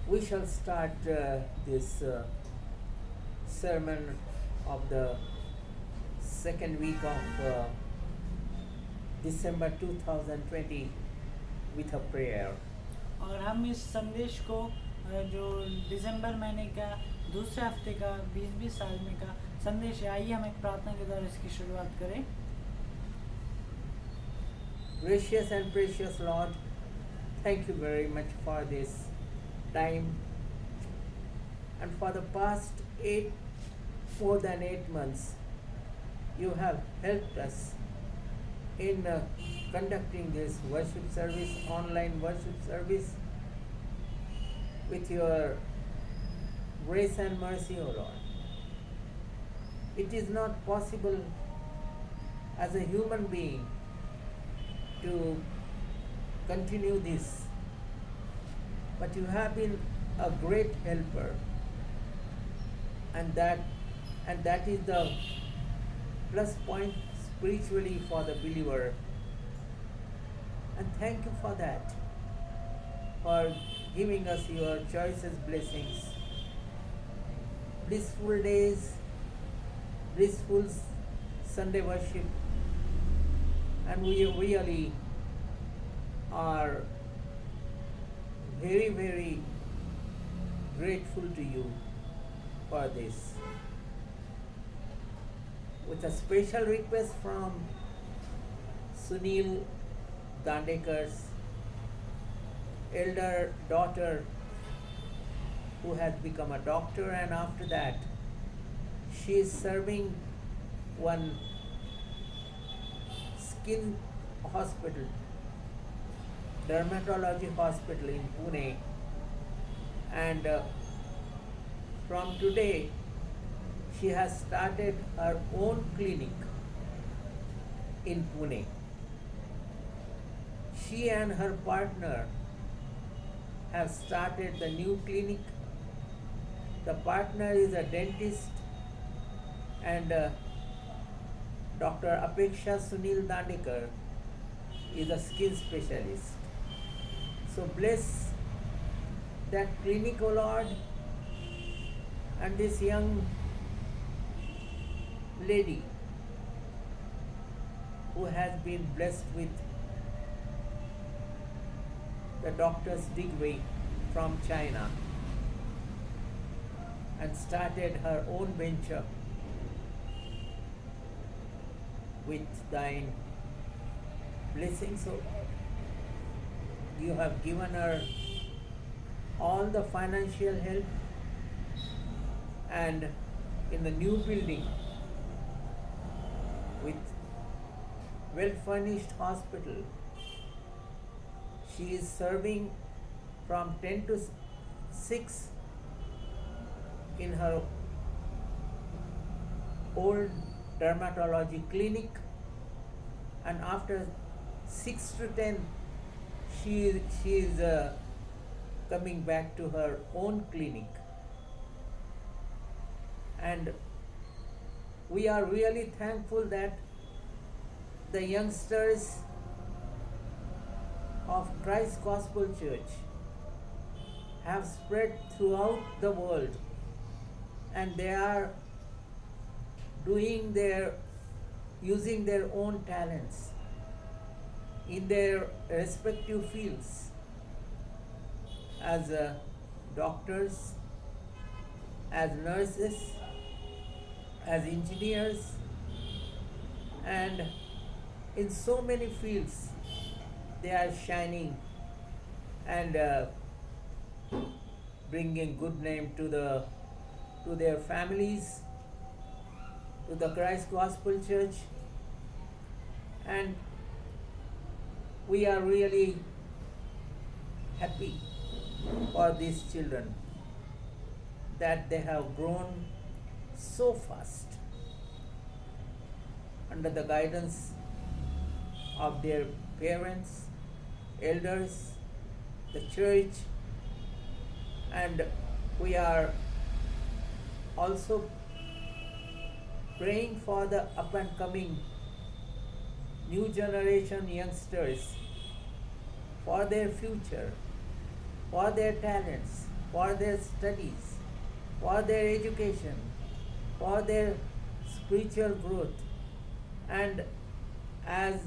We shall start this sermon of the second week of December 2020 with a prayer. और हम इस संदेश को जो दिसंबर महीने का दूसरे हफ्ते का 2020 साल में का संदेश है, आइए हम एक प्रार्थना के द्वारा इसकी शुरुआत करें। Gracious and precious Lord, thank you very much for this time and for the past more than 8 months. You have helped us in conducting this worship service, online worship service, with your grace and mercy, O Lord. It is not possible as a human being to continue this, but you have been a great helper, and that is the plus point spiritually for the believer. And thank you for that, for giving us your choicest blessings, blissful days, blissful Sunday worship, and we really are very, very grateful to you for this. With a special request from Sunil Dandekar's elder daughter, who has become a doctor, and after that she is serving one skin hospital, dermatology hospital in Pune, and from today she has started her own clinic in Pune. She and her partner have started the new clinic. The partner is a dentist, and Dr. Apeksha Sunil Dandekar is a skin specialist. So bless that clinic, O Lord, and this young lady who has been blessed with the doctor's degree from China and started her own venture with thine blessings. So you have given her all the financial help, and in the new building with well furnished hospital, she is serving from 10 to 6 in her old dermatology clinic, and after 6 to 10 she is coming back to her own clinic. And we are really thankful that the youngsters of Christ Gospel Church have spread throughout the world, and they are using their own talents in their respective fields as doctors, as nurses, as engineers, and in so many fields they are shining and bringing good name to their families, to the Christ Gospel Church. And we are really happy for these children that they have grown so fast under the guidance of their parents, elders, the church, and we are also praying for the up and coming new generation youngsters, for their future, for their talents, for their studies, for their education, for their spiritual growth. And as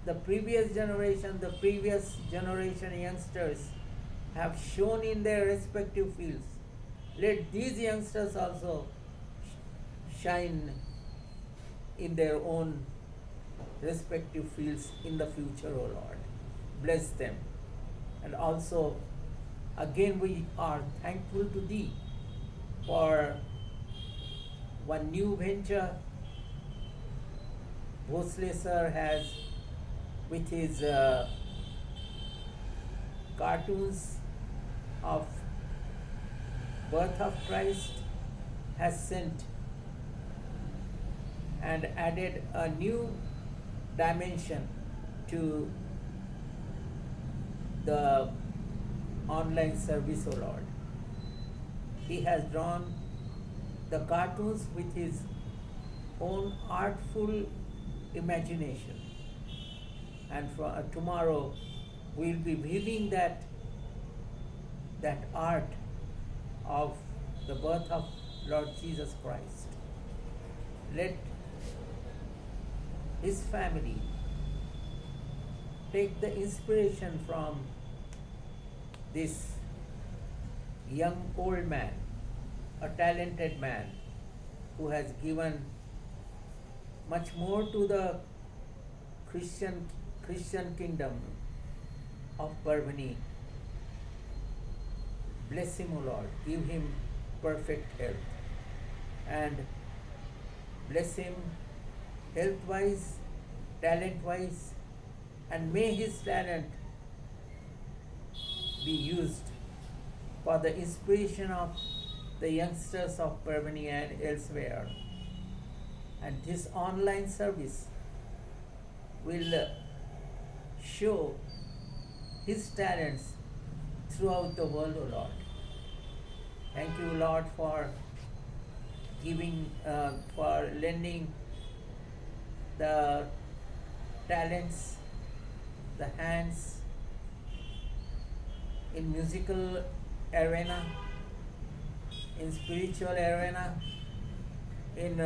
the previous generation youngsters have shown in their respective fields, let these youngsters also shine in their own respective fields in the future, O Lord. Bless them. And also, again, we are thankful to Thee for one new venture Bhosle sir has with his cartoons of birth of Christ, has sent and added a new dimension to the online service, O Lord. He has drawn the cartoons with his own artful imagination. And for tomorrow we'll be viewing that art of the birth of Lord Jesus Christ. Let his family take the inspiration from this young old man, a talented man who has given much more to the Christian kingdom of Parvani. Bless him, O Lord. Give him perfect health. And bless him health-wise, talent-wise, and may his talent be used for the inspiration of the youngsters of Parvani and elsewhere. And this online service will show his talents throughout the world, O Lord. Thank you, Lord, for lending the talents, the hands in musical arena, in spiritual arena, in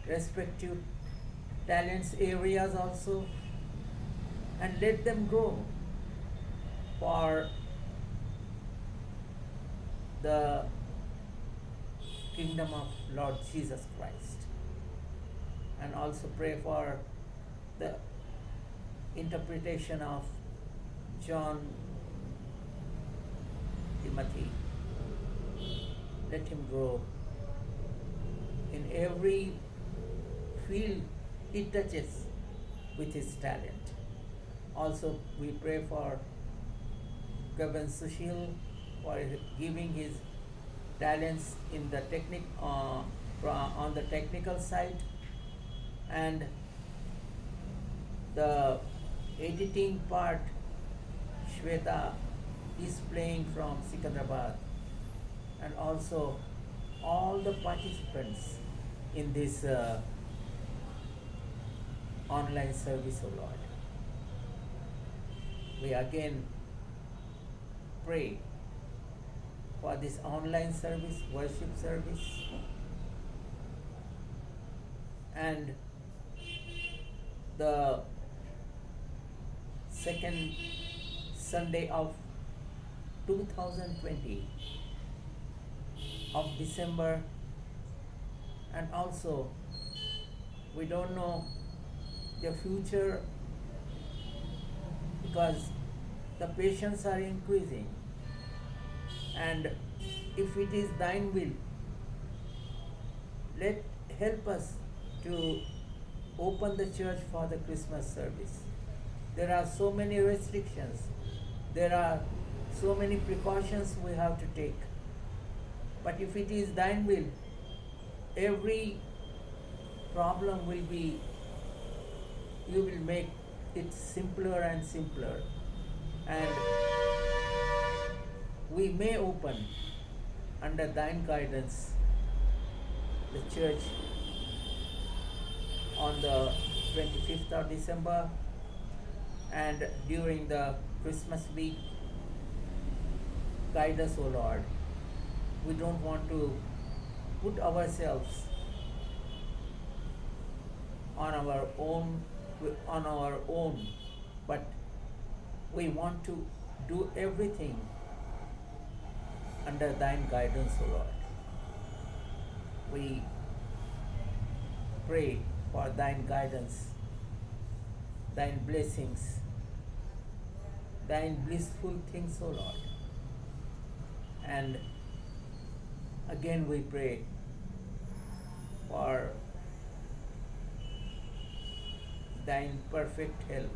respective talents areas also, and let them go for the kingdom of Lord Jesus Christ. And also pray for the interpretation of John Timothy. Let him grow in every field he touches with his talent. Also, we pray for Kevin Sushil for giving his talents in the on the technical side, and the editing part Shweta is playing from Secunderabad, and also all the participants in this online service, O Lord. We again pray for this online service, worship service, and the second Sunday of 2020 of December, and also we don't know the future because the patients are increasing, and if it is thine will, help us to open the church for the Christmas service. There are so many restrictions, there are so many precautions we have to take, but if it is thine will, every problem will be, you will make it simpler and simpler, and we may open under thine guidance the church on the 25th of December and during the Christmas week guide us, O Lord. We don't want to put ourselves on our own, but we want to do everything under thine guidance, O Lord. We pray for thine guidance, thine blessings, thine blissful things, O Lord. And again we pray for thine perfect help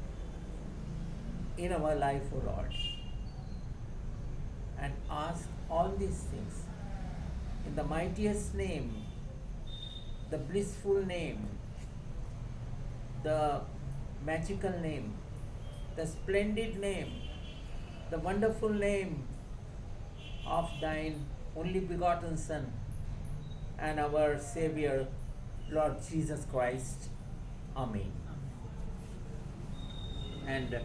in our life, O Lord. And ask all these things in the mightiest name, the blissful name, the magical name, the splendid name, the wonderful name of thine only begotten Son and our Savior, Lord Jesus Christ. Amen. And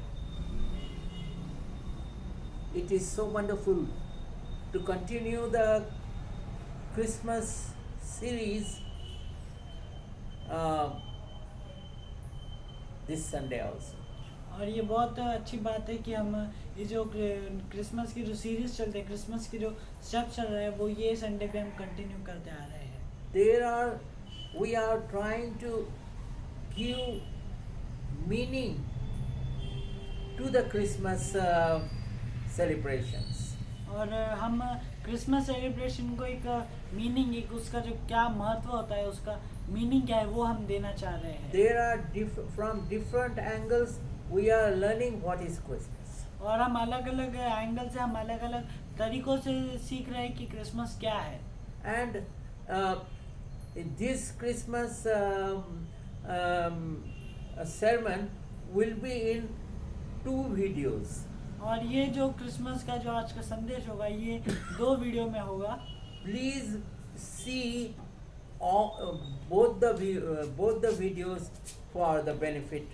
it is so wonderful to continue the Christmas series this Sunday also. और ये बहुत अच्छी बात है कि हम ये जो क्रिसमस की जो सीरीज चलते हैं, क्रिसमस की जो स्टेप चल रहा है, वो ये संडे पे हम कंटिन्यू करते आ रहे हैं. We are trying to give meaning to the Christmas celebrations. और हम क्रिसमस सेलिब्रेशन को एक मीनिंग, एक उसका जो क्या महत्व होता है, उसका मीनिंग क्या है, वो हम देना चाह रहे हैं. There are from different angles we are learning what is Christmas. और हम अलग अलग एंगल से, हम अलग अलग तरीकों से सीख रहे हैं कि क्रिसमस क्या है. And this Christmas sermon will be in 2 videos. और ये जो क्रिसमस का जो आज का संदेश होगा, ये 2 वीडियो में होगा. Please see both the videos for the benefit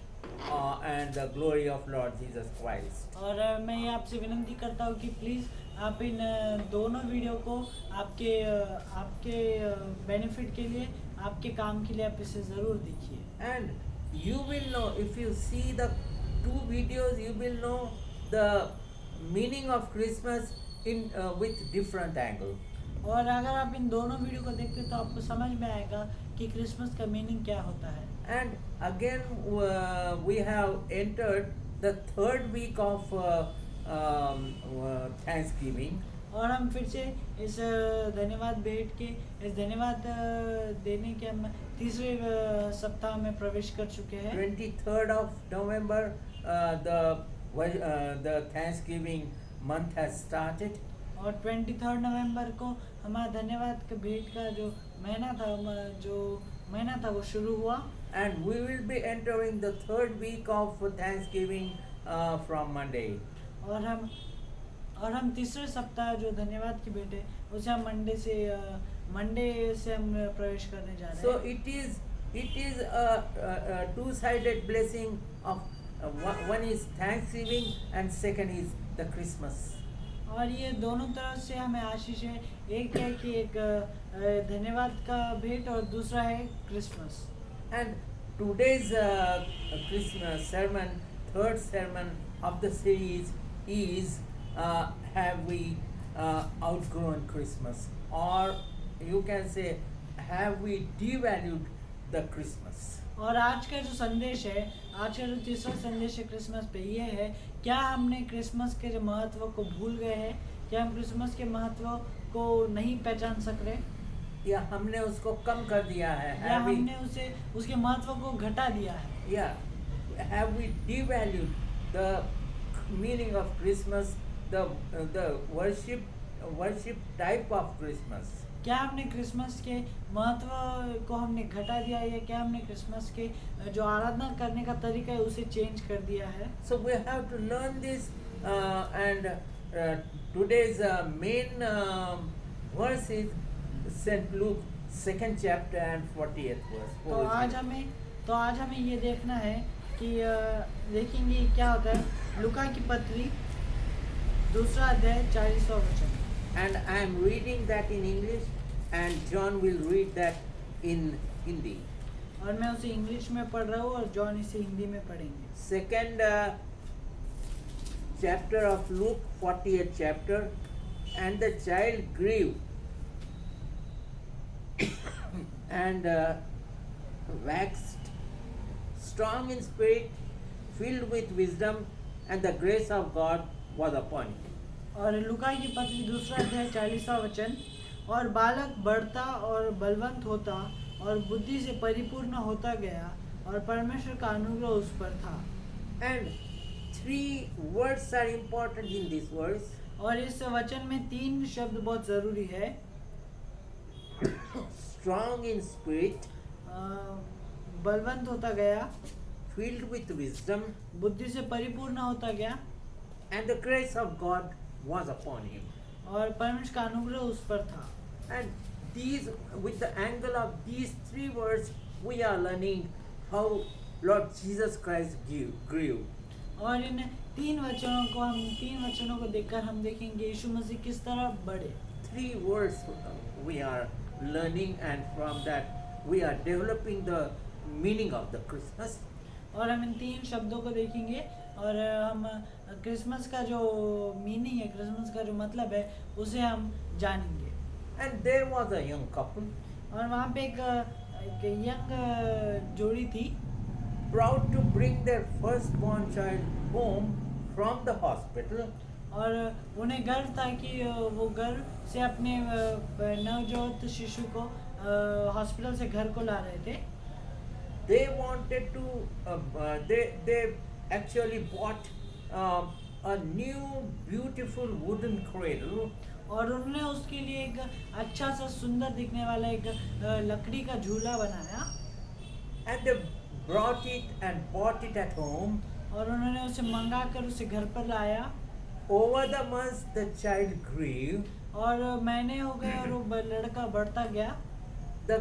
and the glory of Lord Jesus Christ. और मैं ये आपसे विनती करता हूँ कि प्लीज़ आप इन दोनों वीडियो को आपके बेनिफिट के लिए, आपके काम के लिए आप इसे ज़रूर देखिए. And you will know, if you see the 2 videos, you will know the meaning of Christmas in with different angle. और अगर आप इन दोनों वीडियो को देखते तो आपको समझ में आएगा कि क्रिसमस का मीनिंग क्या होता है. And again we have entered the 3rd week of Thanksgiving. और हम फिर से इस धन्यवाद भेंट के, इस धन्यवाद देने के हम तीसरे सप्ताह में प्रवेश कर चुके हैं. 23rd of November the Thanksgiving month has started. और 23 नवंबर को हमारा धन्यवाद के भेंट का जो महीना था वो शुरू हुआ. And we will be entering the 3rd week of Thanksgiving from Monday. और हम तीसरे सप्ताह जो धन्यवाद की भेंट है, उसे हम मंडे से हम प्रवेश करने जा रहे हैं. So it is a two-sided blessing of one is Thanksgiving and second is the Christmas. और ये दोनों तरफ से हमें आशीष है. एक है कि एक धन्यवाद का भेंट और दूसरा है Christmas. And today's Christmas sermon, 3rd sermon of the series is have we outgrown Christmas, or you can say have we devalued the Christmas. और आज का जो संदेश है, आज का जो तीसरा संदेश है क्रिसमस पे, ये है क्या हमने क्रिसमस के जो महत्व को भूल गए हैं, क्या हम क्रिसमस के महत्व को नहीं पहचान सक रहे, या हमने उसको कम कर दिया है, या हमने उसके महत्व को घटा दिया है. Have we devalued the meaning of Christmas, the worship type of Christmas. क्या हमने क्रिसमस के महत्व को हमने घटा दिया है, या क्या हमने क्रिसमस के जो आराधना करने का तरीका है उसे चेंज कर दिया है. So we have to learn this and today's main verse is St. Luke 2nd chapter and 40th verse. तो आज हमें ये देखना है कि देखेंगे क्या होता है. लूका की पत्री दूसरा अध्याय 40वां वचन। And I am reading that in English, and John will read that in Hindi. और मैं उसे इंग्लिश में पढ़ रहा हूँ और जॉन इसे हिंदी में पढ़ेंगे। Second chapter of Luke, 40th chapter, and the child grew and waxed strong in spirit, filled with wisdom, and the grace of God was upon him. और लूका की पत्री दूसरा अध्याय 40वां वचन। और बालक बढ़ता और बलवंत होता और बुद्धि से परिपूर्ण होता गया और परमेश्वर का अनुग्रह उस पर था। And three words are important in this verse. और इस वचन में 3 शब्द बहुत जरूरी है। Strong in spirit, बलवंत होता गया, filled with wisdom, बुद्धि से परिपूर्ण होता गया and the grace of God was upon him. और परमेश्वर का अनुग्रह उस पर था। And these, with the angle of these three words, we are learning how Lord Jesus Christ grew. और इन 3 वचनों को देखकर हम देखेंगे यीशु मसीह किस तरह बढ़े। Three words we are learning, and from that we are developing the meaning of the Christmas. और हम इन 3 शब्दों को देखेंगे और हम क्रिसमस का जो मीनिंग है, क्रिसमस का जो मतलब है, उसे हम जानेंगे। And there was a young couple, और वहाँ पे एक यंग जोड़ी थी, proud to bring their firstborn child home from the hospital. और उन्हें गर्व था कि वो गर्व से अपने नवजात शिशु को हॉस्पिटल से घर को ला रहे थे। They wanted to, they actually bought a new beautiful wooden cradle, और उन्होंने उसके लिए एक अच्छा सा सुंदर दिखने वाला एक लकड़ी का झूला बनाया and they brought it and bought it at home. और उन्होंने उसे मंगा कर उसे घर पर लाया। Over the months, the child grew. और महीने हो गए और वो लड़का बढ़ता गया। The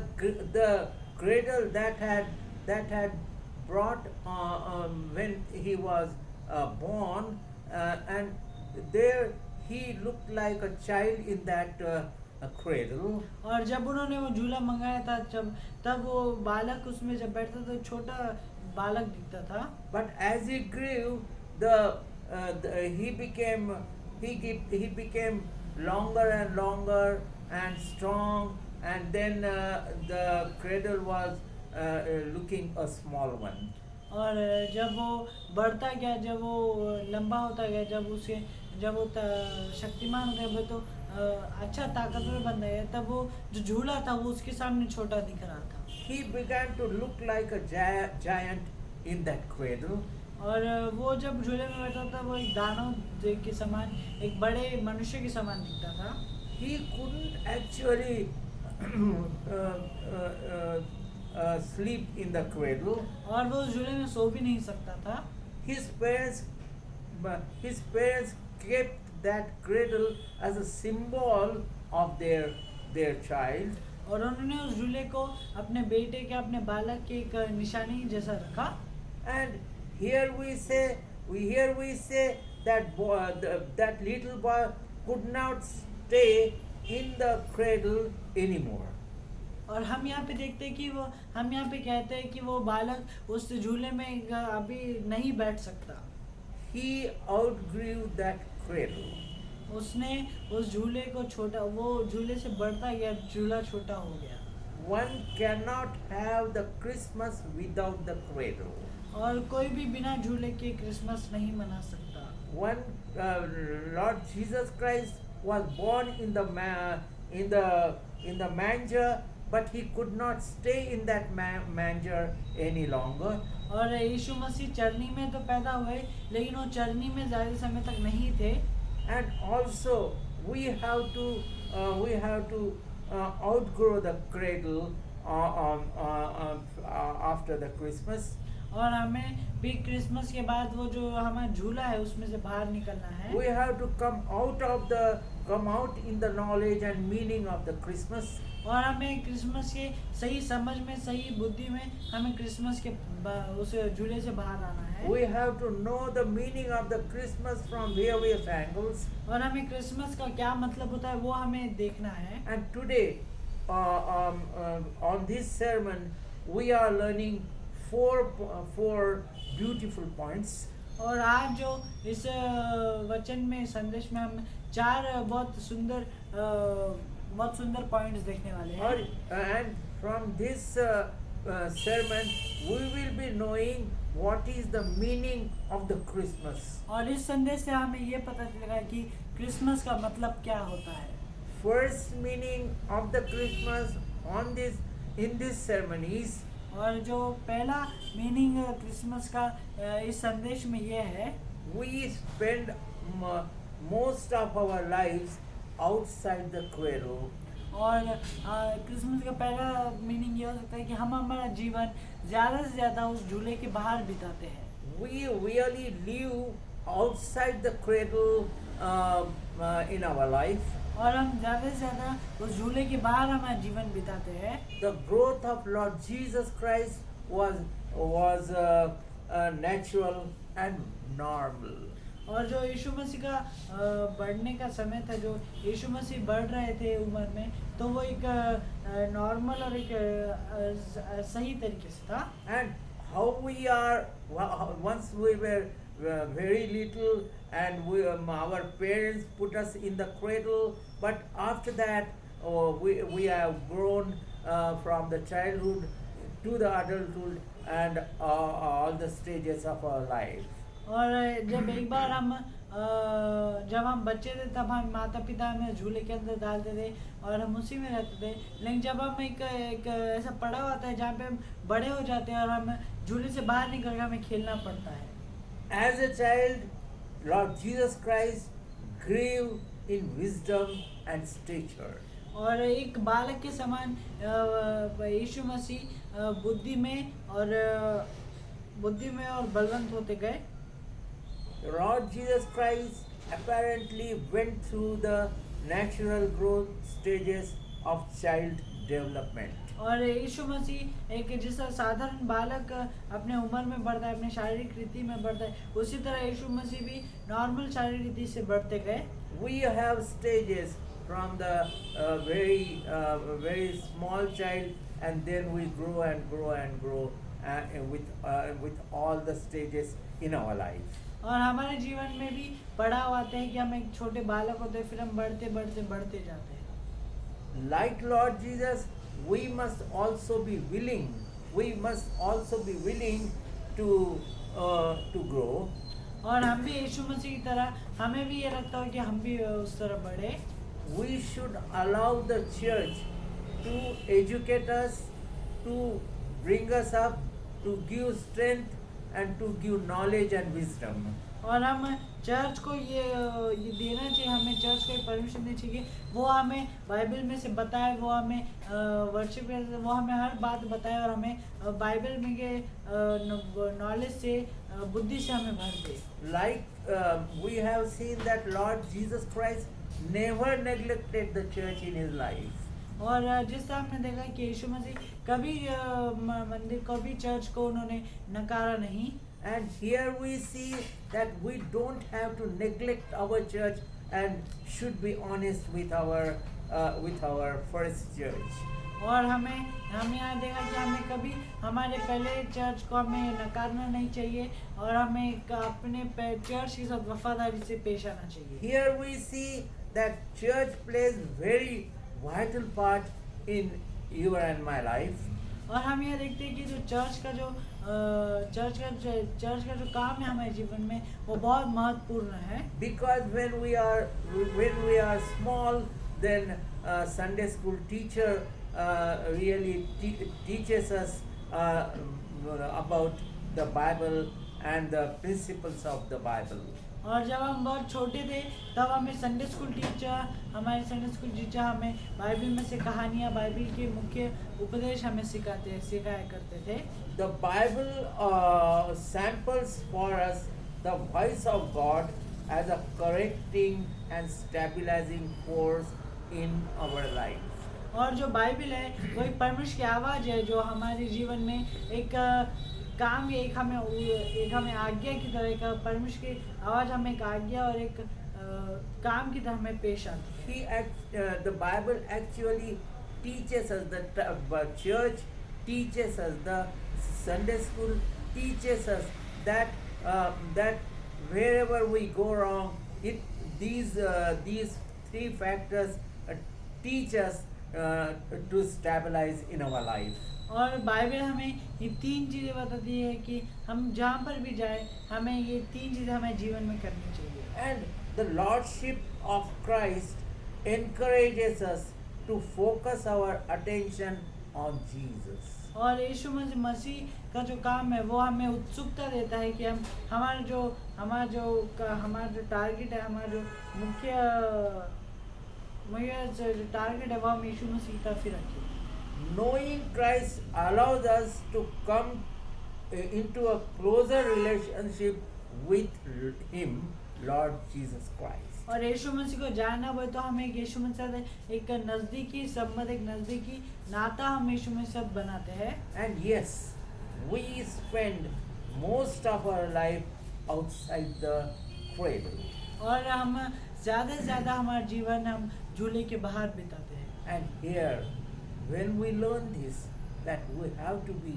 cradle that had brought when he was born, and there he looked like a child in that cradle. और जब उन्होंने वो झूला मंगाया था, तब वो बालक उसमें जब बैठता तो छोटा बालक दिखता था। But as he grew, he became longer and longer and strong, and then the cradle was looking a small one. और जब वो बढ़ता गया, जब वो लंबा होता गया, जब वो शक्तिमान हो गया, तो अच्छा ताकतवर बन गया, तब वो जो झूला था वो उसके सामने छोटा दिख रहा था। He began to look like a giant in that cradle. और वो जब झूले में बैठा था वो एक दानव के समान, एक बड़े मनुष्य के समान दिखता था। He couldn't actually sleep in the cradle. और वो उस झूले में सो भी नहीं सकता था। His parents kept that cradle as a symbol of their child. और उन्होंने उस झूले को अपने बेटे के, अपने बालक के एक निशानी जैसा रखा। And here we say that little boy could not stay in the cradle anymore. और हम यहाँ पे देखते हैं कि हम यहाँ पे कहते हैं कि वो बालक उस झूले में अभी नहीं बैठ सकता। He outgrew that cradle. उसने उस झूले को वो झूले से बढ़ता गया, झूला छोटा हो गया। One cannot have the Christmas without the cradle. और कोई भी बिना झूले के क्रिसमस नहीं मना सकता। Lord Jesus Christ was born in the manger, but he could not stay in that manger any longer. और यीशु मसीह चरनी में तो पैदा हुए, लेकिन वो चरनी में ज़्यादा समय तक नहीं थे। And also we have to outgrow the cradle after the Christmas. और हमें भी क्रिसमस के बाद वो जो हमारा झूला है उसमें से बाहर निकलना है। We have to come out in the knowledge and meaning of the Christmas. और हमें क्रिसमस के सही समझ में, सही बुद्धि में हमें क्रिसमस के उस झूले से बाहर आना है। We have to know the meaning of the Christmas from various angles. और हमें क्रिसमस का क्या मतलब होता है वो हमें देखना है। And today, on this sermon, we are learning four beautiful points. और आज जो इस वचन में, संदेश में हम चार बहुत सुंदर पॉइंट्स देखने वाले हैं। And from this sermon, we will be knowing what is the meaning of the Christmas. और इस संदेश से हमें ये पता चलेगा कि क्रिसमस का मतलब क्या होता है। First meaning of the Christmas in this sermon is, और जो पहला मीनिंग क्रिसमस का इस संदेश में ये है, we spend most of our lives outside the cradle. और क्रिसमस का पहला मीनिंग ये हो सकता है कि हम हमारा जीवन ज़्यादा से ज़्यादा उस झूले के बाहर बिताते हैं। We really live outside the cradle in our life. और हम ज़्यादा से ज़्यादा उस झूले के बाहर हमारा जीवन बिताते हैं। The growth of Lord Jesus Christ was natural and normal. और जो यीशु मसीह का बढ़ने का समय था, जो यीशु मसीह बढ़ रहे थे उम्र में, तो वो एक नॉर्मल और एक सही तरीके से था। And how we are, once we were very little and our parents put us in the cradle, but after that we have grown from the childhood to the adulthood and all the stages of our life. और जब एक बार जब हम बच्चे थे तब हम माता पिता हमें झूले के अंदर डालते थे और हम उसी में रहते थे। लेकिन जब हम एक ऐसा पड़ा होता है जहाँ पे हम बड़े हो जाते हैं और हम झूले से बाहर निकल कर हमें खेलना पड़ता है। As a child, Lord Jesus Christ grew in wisdom and stature. और एक बालक के समान यीशु मसीह बुद्धि में और बलवंत होते गए। Lord Jesus Christ apparently went through the natural growth stages of child development. और यीशु मसीह एक जैसा साधारण बालक अपने उम्र में बढ़ता है, अपने शारीरिक रीति में बढ़ता है, उसी तरह यीशु मसीह भी नॉर्मल शारीरिक रीति से बढ़ते गए। We have stages from the very small child, and then we grow and grow and grow with all the stages in our life. और हमारे जीवन में भी पड़ाव आते हैं कि हम एक छोटे बालक होते हैं, फिर हम बढ़ते जाते हैं। Like Lord Jesus, we must also be willing to grow. और हम भी यीशु मसीह की तरह, हमें भी ये लगता है कि हम भी उस तरह बढ़े। We should allow the church to educate us, to bring us up, to give strength and to give knowledge and wisdom. और हम चर्च को ये देना चाहिए, हमें चर्च को परमिशन देनी चाहिए, वो हमें बाइबल में से बताए, वो हमें वर्शिप में वो हमें हर बात बताए और हमें बाइबल में के नॉलेज से, बुद्धि से हमें भर दे। Like we have seen that Lord Jesus Christ never neglected the church in his life. और जिस तरह हमने देखा कि यीशु मसीह कभी मंदिर को भी, चर्च को उन्होंने नकारा नहीं। And here we see that we don't have to neglect our church and should be honest with our first church. और हमें यहाँ देखा कि हमें कभी हमारे पहले चर्च को हमें नकारना नहीं चाहिए और हमें अपने चर्च के साथ वफादारी से पेश आना चाहिए। Here we see that church plays very vital part in your and my life. और हम यह देखते हैं कि जो चर्च का जो काम है हमारे जीवन में, वो बहुत महत्वपूर्ण है। Because when we are small, then Sunday school teacher really teaches us about the Bible and the principles of the Bible. और जब हम बहुत छोटे थे तब हमारे संडे स्कूल टीचर हमें बाइबल में से कहानियाँ, बाइबल के मुख्य उपदेश हमें सिखाया करते थे। The Bible samples for us the voice of God as a correcting and stabilizing force in our life. और जो बाइबल है वो एक परमेश्वर की आवाज़ है जो हमारे जीवन में एक काम या एक हमें आज्ञा की तरह, एक परमेश्वर की आवाज़ हमें एक आज्ञा और एक काम की तरह हमें पेश आती है। The Bible actually teaches us, the church teaches us, the Sunday school teaches us that that wherever we go wrong, these three factors teach us to stabilize in our life. और बाइबल हमें ये तीन चीज़ें बताती है कि हम जहाँ पर भी जाए हमें ये तीन चीज़ें हमें जीवन में करनी चाहिए। And the Lordship of Christ encourages us to focus our attention on Jesus. और यीशु मसीह का जो काम है वो हमें उत्सुकता देता है कि हम हमारा जो टारगेट है, हमारा जो मुख्य जो टारगेट है वो हम यीशु मसीह की तरफ ही रखें। Knowing Christ allows us to come into a closer relationship with Him, Lord Jesus Christ. और यीशु मसीह को जानना वो तो हमें यीशु मसीह से एक नज़दीकी संबंध, एक नज़दीकी नाता हम यीशु मसीह से बनाते हैं। And yes, we spend most of our life outside the cradle. और हम ज़्यादा से ज़्यादा हमारा जीवन हम झूले के बाहर बिताते हैं। And here, when we learn this, that we have to be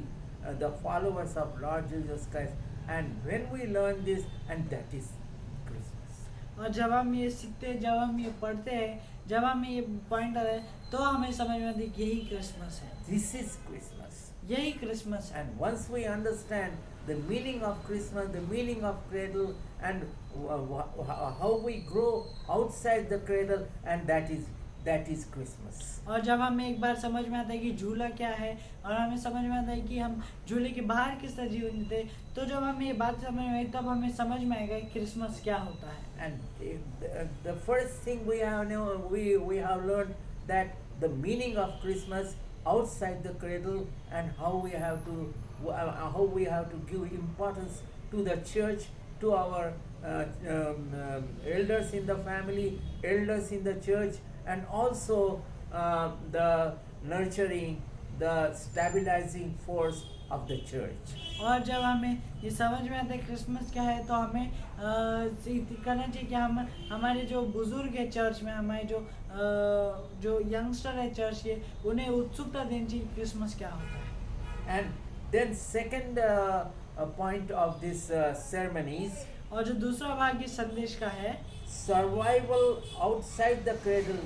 the followers of Lord Jesus Christ, and when we learn this, and that is Christmas. और जब हम ये सीखते हैं, जब हम ये पढ़ते हैं, जब हमें ये पॉइंट आता है तो हमें समझ में आता है कि यही क्रिसमस है, This is Christmas. यही क्रिसमस है। And once we understand the meaning of Christmas, the meaning of cradle, and how we grow outside the cradle, and that is Christmas. और जब हमें एक बार समझ में आता है कि झूला क्या है और हमें समझ में आता है कि हम झूले के बाहर किस तरह जीवन जीते, तो जब हमें ये बात समझ में आई तब हमें समझ में आएगा कि क्रिसमस क्या होता है। And the first thing we have learned that the meaning of Christmas outside the cradle, and how we have to give importance to the church, to our elders in the family, elders in the church, and also the nurturing, the stabilizing force of the church. और जब हमें ये समझ में आता है Christmas क्या है तो हमें करना चाहिए कि हम हमारे जो बुजुर्ग है चर्च में, हमारे जो यंगस्टर है चर्च के, उन्हें उत्सुकता देनी चाहिए क्रिसमस क्या होता है। And then second point of this ceremonies, और जो दूसरा भाग इस संदेश का है, survival outside the cradle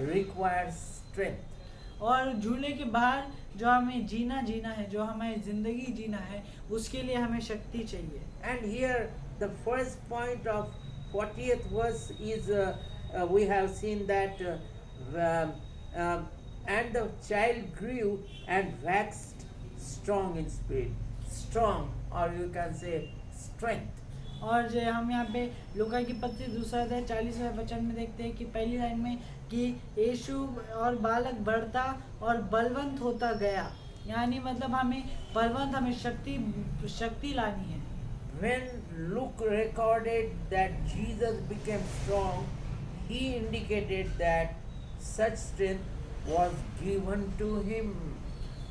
requires strength. और झूले के बाहर जो हमें जीना है, जो हमें जिंदगी जीना है, उसके लिए हमें शक्ति चाहिए। And here the first point of 40th verse is we have seen that and the child grew and waxed strong in spirit. Strong, or you can say strength. और जो हम यहाँ पे लूका की पत्री दूसरा अध्याय 40वें वचन में देखते हैं कि पहली लाइन में कि यीशु और बालक बढ़ता और बलवंत होता गया, यानी मतलब हमें शक्ति लानी है। When Luke recorded that Jesus became strong, he indicated that such strength was given to him.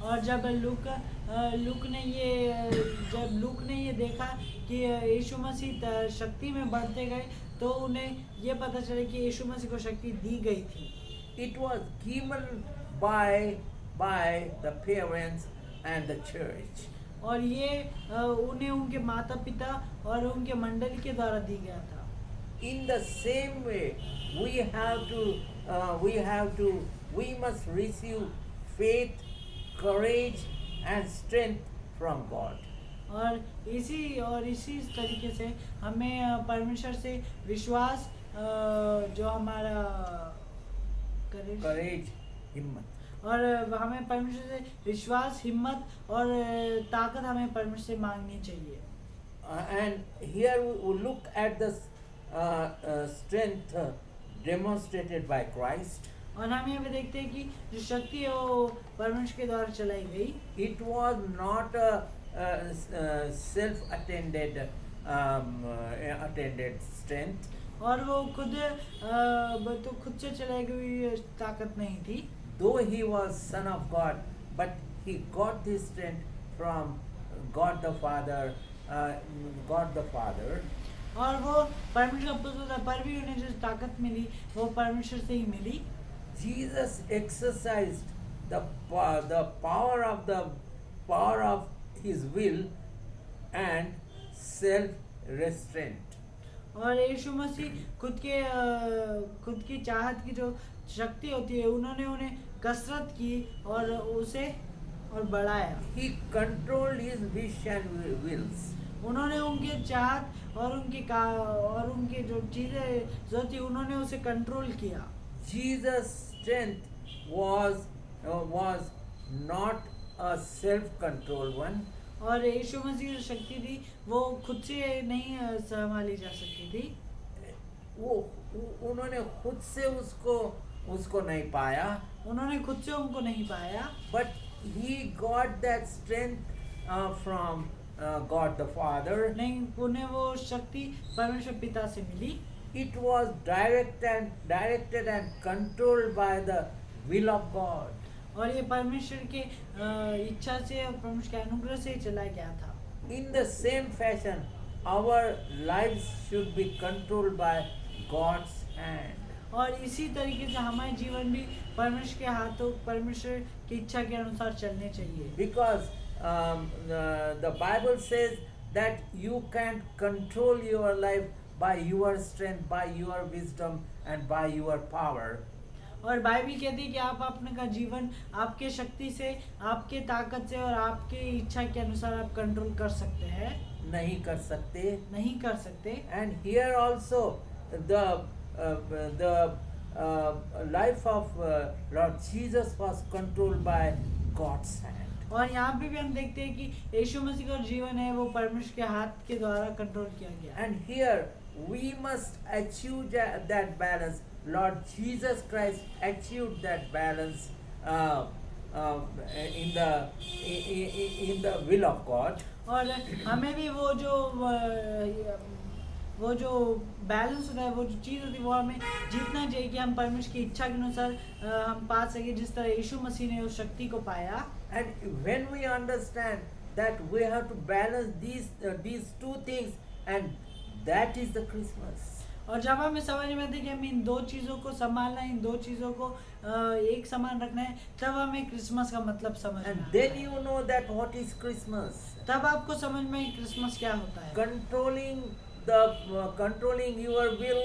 और जब लूक ने ये देखा कि यीशु मसीह शक्ति में बढ़ते गए तो उन्हें ये पता चला कि यीशु मसीह को शक्ति दी गई थी। It was given by the parents and the church. और ये उन्हें उनके माता पिता और उनके मंडली के द्वारा दी गया था। In the same way, we must receive faith, courage, and strength from God. और इसी तरीके से हमें परमेश्वर से विश्वास, जो हमारा Courage, हिम्मत. और हमें परमेश्वर से विश्वास, हिम्मत और ताकत हमें परमेश्वर से मांगनी चाहिए। And here we look at the strength demonstrated by Christ. और हम यहाँ पे देखते हैं कि जो शक्ति है वो परमेश्वर के द्वारा चलाई गई। It was not a self-attended attended strength, और वो खुद से चलाई गई ताकत नहीं थी। though he was Son of God, but he got this strength from God the Father. God the Father. और वो परमेश्वर का पुत्र था, पर भी उन्हें जो ताकत मिली वो परमेश्वर से ही मिली। Jesus exercised the power of his will and self restraint. और यीशु मसीह खुद की चाहत की जो शक्ति होती है उन्होंने उन्हें कसरत की और उसे और बढ़ाया। He controlled his wish and wills. उन्होंने उनके चाहत और उनके जो चीजें जो थी उन्होंने उसे कंट्रोल किया। Jesus' strength was not a self-controlled one. और यीशु मसीह जो शक्ति थी वो खुद से नहीं संभाली जा सकती थी। उन्होंने खुद से उसको नहीं पाया, उन्होंने खुद से उनको नहीं पाया, but he got that strength from God the Father. नहीं, उन्हें वो शक्ति परमेश्वर पिता से मिली। It was directed and controlled by the will of God. और ये परमेश्वर के इच्छा से और परमेश्वर के अनुग्रह से चलाया गया था। In the same fashion, our lives should be controlled by God's hand. और इसी तरीके से हमारे जीवन भी परमेश्वर के हाथों, परमेश्वर की इच्छा के अनुसार चलने चाहिए। Because the Bible says that you can't control your life by your strength, by your wisdom, and by your power. और बाइबल कहती है कि आप अपने का जीवन आपके शक्ति से, आपके ताकत से और आपके इच्छा के अनुसार आप कंट्रोल कर सकते हैं। नहीं कर सकते। And here also the life of Lord Jesus was controlled by God's hand. और यहाँ पे भी हम देखते हैं कि यीशु मसीह का जीवन है वो परमेश्वर के हाथ के द्वारा कंट्रोल किया गया। And here we must achieve that balance. Lord Jesus Christ achieved that balance in the will of God. और हमें भी वो जो बैलेंस होता है, वो जो चीज़ होती है वो हमें जीतना चाहिए कि हम परमेश्वर की इच्छा के अनुसार हम पा सके, जिस तरह यीशु मसीह ने उस शक्ति को पाया। And when we understand that we have to balance these two things, and that is the Christmas. और जब हमें समझ में आती है कि हमें इन दो चीज़ों को संभालना है, इन दो चीज़ों को एक समान रखना है, तब हमें क्रिसमस का मतलब समझ में And आता then है। you know that what is Christmas. तब आपको समझ में क्रिसमस क्या होता है। Controlling your will